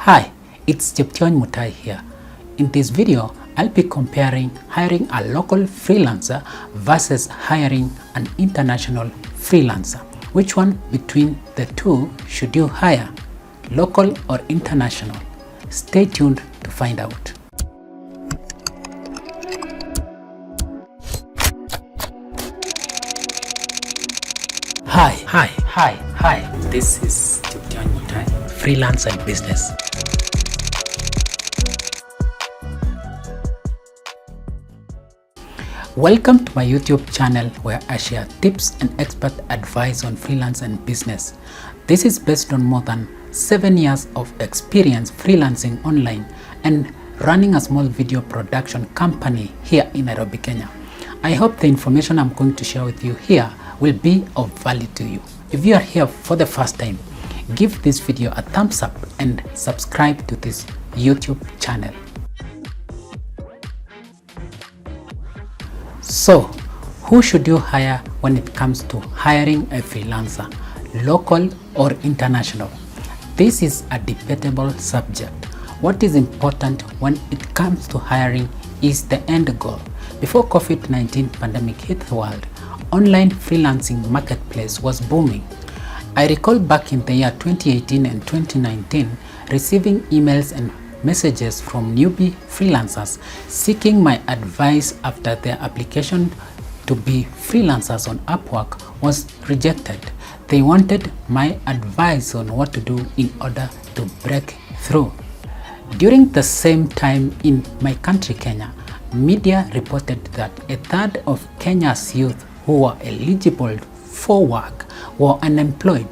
Hi, it's Jeption Mutai here. In this video, I'll be comparing hiring a local freelancer versus hiring an international freelancer. Which one between the two should you hire, local or international? Stay tuned to find out. Hi. This is Jeption Mutai, freelance and business. Welcome to my YouTube channel where I share tips and expert advice on freelance and business. This is based on more than 7 years of experience freelancing online and running a small video production company here in Nairobi, Kenya. I hope the information I'm going to share with you here will be of value to you. If you are here for the first time, give this video a thumbs up and subscribe to this YouTube channel. So, who should you hire when it comes to hiring a freelancer, local or international? This is a debatable subject. What is important when it comes to hiring is the end goal. Before COVID-19 pandemic hit the world, online freelancing marketplace was booming. I recall back in the year 2018 and 2019 receiving emails and messages from newbie freelancers seeking my advice after their application to be freelancers on Upwork was rejected. They wanted my advice on what to do in order to break through. During the same time in my country, Kenya, media reported that a third of Kenya's youth who were eligible for work were unemployed.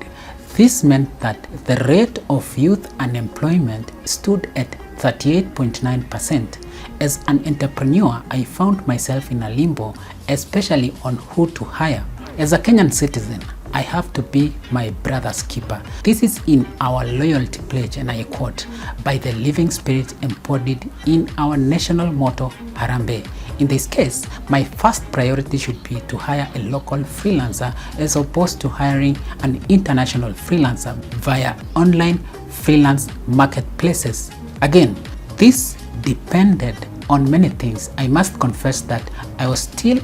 This meant that the rate of youth unemployment stood at 38.9%. As an entrepreneur, I found myself in a limbo, especially on who to hire. As a Kenyan citizen, I have to be my brother's keeper. This is in our loyalty pledge, and I quote, by the living spirit embodied in our national motto, Harambee. In this case, my first priority should be to hire a local freelancer as opposed to hiring an international freelancer via online freelance marketplaces. Again, this depended on many things. I must confess that I was still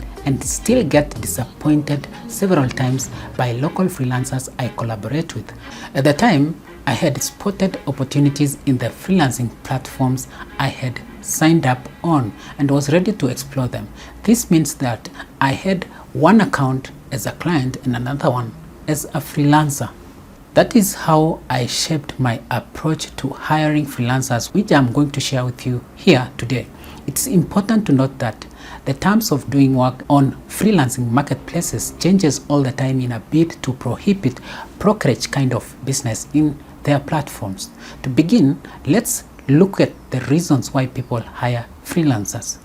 get disappointed several times by local freelancers I collaborate with. At the time, I had spotted opportunities in the freelancing platforms I had signed up on and was ready to explore them. This means that I had one account as a client and another one as a freelancer. That is how I shaped my approach to hiring freelancers, which I'm going to share with you here today. It's important to note that the terms of doing work on freelancing marketplaces changes all the time in a bid to prohibit brokerage kind of business in their platforms. To begin, let's look at the reasons why people hire freelancers.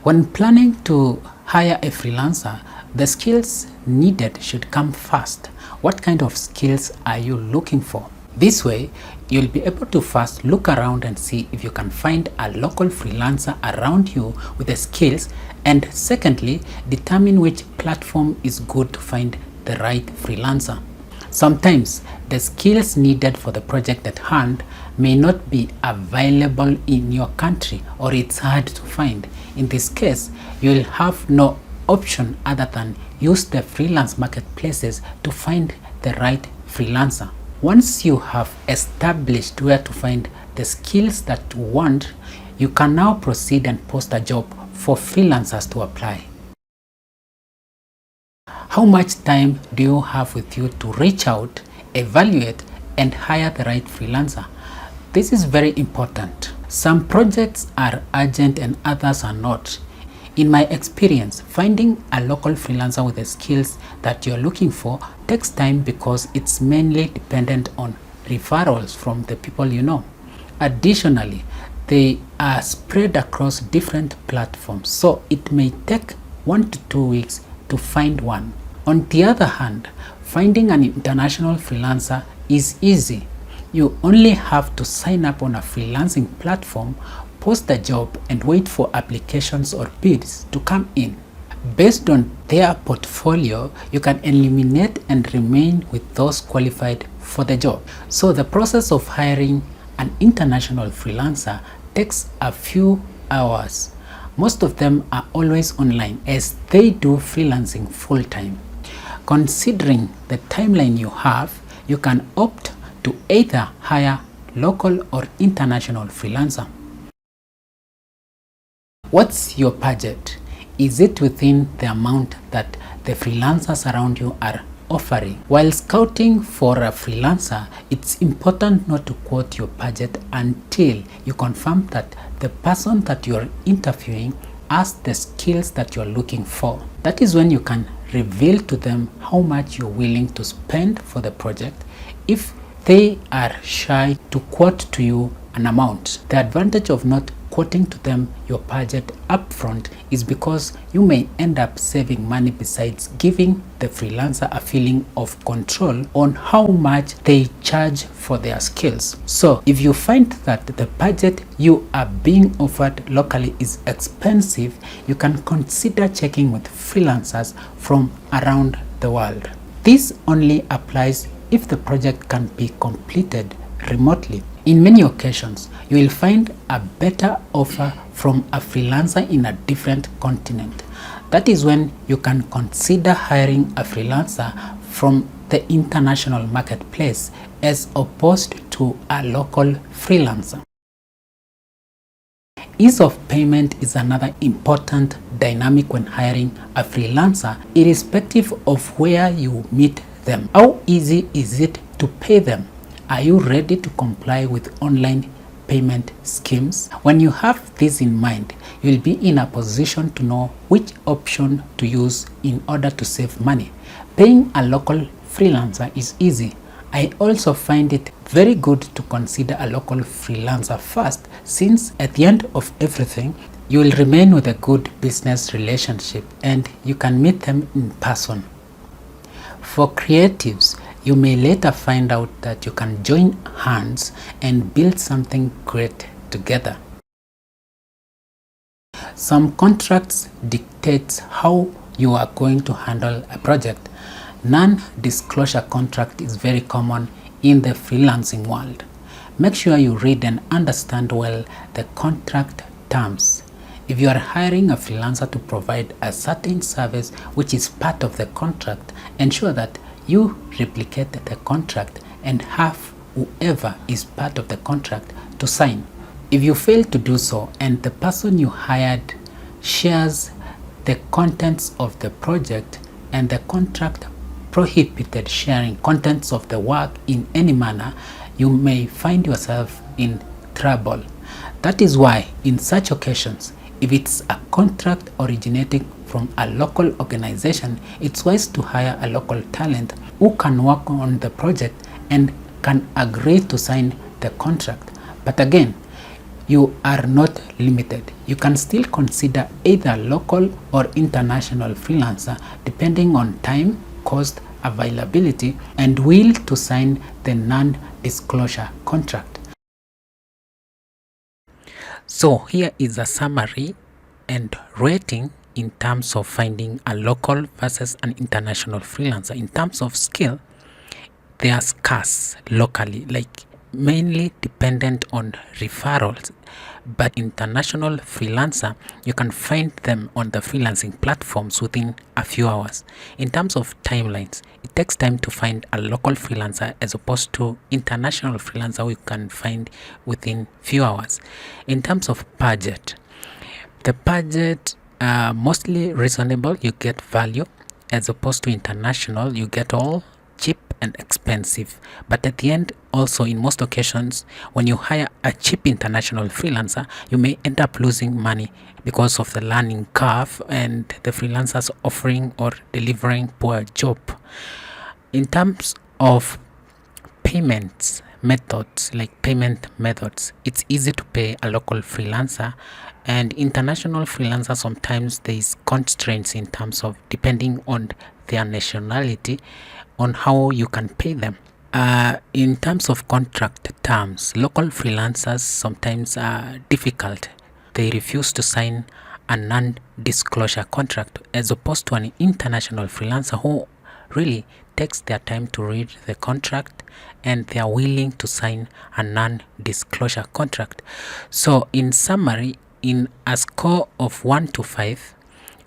When planning to hire a freelancer, the skills needed should come first. What kind of skills are you looking for? This way, you'll be able to first look around and see if you can find a local freelancer around you with the skills, and secondly, determine which platform is good to find the right freelancer. Sometimes the skills needed for the project at hand may not be available in your country, or it's hard to find. In this case, you'll have no option other than use the freelance marketplaces to find the right freelancer. Once you have established where to find the skills that you want, you can now proceed and post a job for freelancers to apply. How much time do you have with you to reach out, evaluate, and hire the right freelancer? This is very important. Some projects are urgent and others are not. In my experience, finding a local freelancer with the skills that you're looking for takes time because it's mainly dependent on referrals from the people you know. Additionally, they are spread across different platforms, so it may take 1 to 2 weeks to find one. On the other hand, finding an international freelancer is easy. You only have to sign up on a freelancing platform, post the job, and wait for applications or bids to come in. Based on their portfolio, you can eliminate and remain with those qualified for the job. So the process of hiring an international freelancer takes a few hours. Most of them are always online as they do freelancing full-time. Considering the timeline you have, you can opt to either hire local or international freelancer. What's your budget? Is it within the amount that the freelancers around you are offering? While scouting for a freelancer, it's important not to quote your budget until you confirm that the person that you're interviewing has the skills that you're looking for. That is when you can reveal to them how much you're willing to spend for the project. If they are shy to quote to you an amount, the advantage of not quoting to them your budget upfront is because you may end up saving money besides giving the freelancer a feeling of control on how much they charge for their skills. So if you find that the budget you are being offered locally is expensive, you can consider checking with freelancers from around the world. This only applies if the project can be completed remotely. In many occasions, you will find a better offer from a freelancer in a different continent. That is when you can consider hiring a freelancer from the international marketplace as opposed to a local freelancer. Ease of payment is another important dynamic when hiring a freelancer, irrespective of where you meet them. How easy is it to pay them? Are you ready to comply with online payment schemes? When you have this in mind, you'll be in a position to know which option to use in order to save money. Paying a local freelancer is easy. I also find it very good to consider a local freelancer first, since at the end of everything, you will remain with a good business relationship and you can meet them in person. For creatives, you may later find out that you can join hands and build something great together. Some contracts dictate how you are going to handle a project. Non-disclosure contract is very common in the freelancing world. Make sure you read and understand well the contract terms. If you are hiring a freelancer to provide a certain service which is part of the contract, ensure that you replicate the contract and have whoever is part of the contract to sign. If you fail to do so and the person you hired shares the contents of the project and the contract prohibited sharing contents of the work in any manner, you may find yourself in trouble. That is why in such occasions, if it's a contract originating from a local organization, it's wise to hire a local talent who can work on the project and can agree to sign the contract. But again, you are not limited. You can still consider either local or international freelancer depending on time, cost, availability, and will to sign the non-disclosure contract. So here is a summary and rating in terms of finding a local versus an international freelancer. In terms of skill, they are scarce locally, like mainly dependent on referrals, but international freelancer, you can find them on the freelancing platforms within a few hours. In terms of timelines, it takes time to find a local freelancer as opposed to international freelancer we can find within few hours. In terms of budget, the budget mostly reasonable, you get value, as opposed to international, you get all cheap and expensive. But at the end, also in most occasions, when you hire a cheap international freelancer, you may end up losing money because of the learning curve and the freelancers offering or delivering poor job. In terms of payment methods, it's easy to pay a local freelancer, and international freelancers, sometimes there is constraints in terms of depending on their nationality on how you can pay them. In terms of contract terms, local freelancers sometimes are difficult. They refuse to sign a non-disclosure contract as opposed to an international freelancer who really takes their time to read the contract, and they are willing to sign a non-disclosure contract. So in summary, in a score of 1 to 5,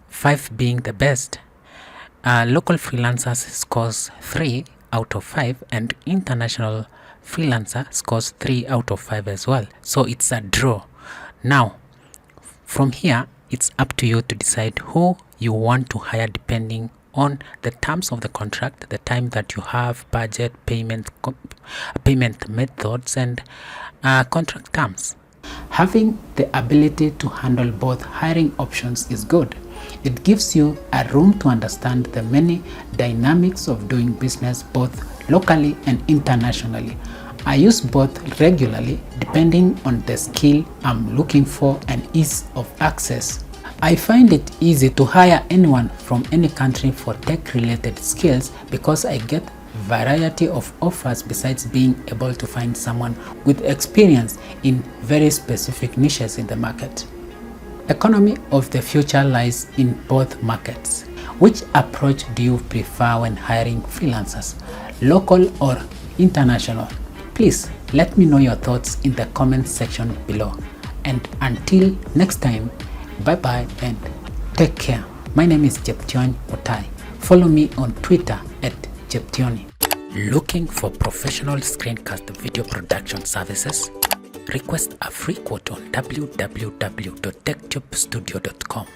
5 being the best, local freelancers scores 3 out of 5, and international freelancer scores 3 out of 5 as well. So it's a draw. Now from here, it's up to you to decide who you want to hire depending on the terms of the contract, the time that you have, budget, payment methods, and contract terms. Having the ability to handle both hiring options is good. It gives you a room to understand the many dynamics of doing business both locally and internationally. I use both regularly depending on the skill I'm looking for and ease of access. I find it easy to hire anyone from any country for tech-related skills because I get variety of offers besides being able to find someone with experience in very specific niches in the market. Economy of the future lies in both markets. Which approach do you prefer when hiring freelancers, local or international? Please let me know your thoughts in the comment section below. And until next time, bye bye and take care. My name is Cheption Otai. Follow me on Twitter at Cheptioni. Looking for professional screencast video production services? Request a free quote on www.techtubstudio.com.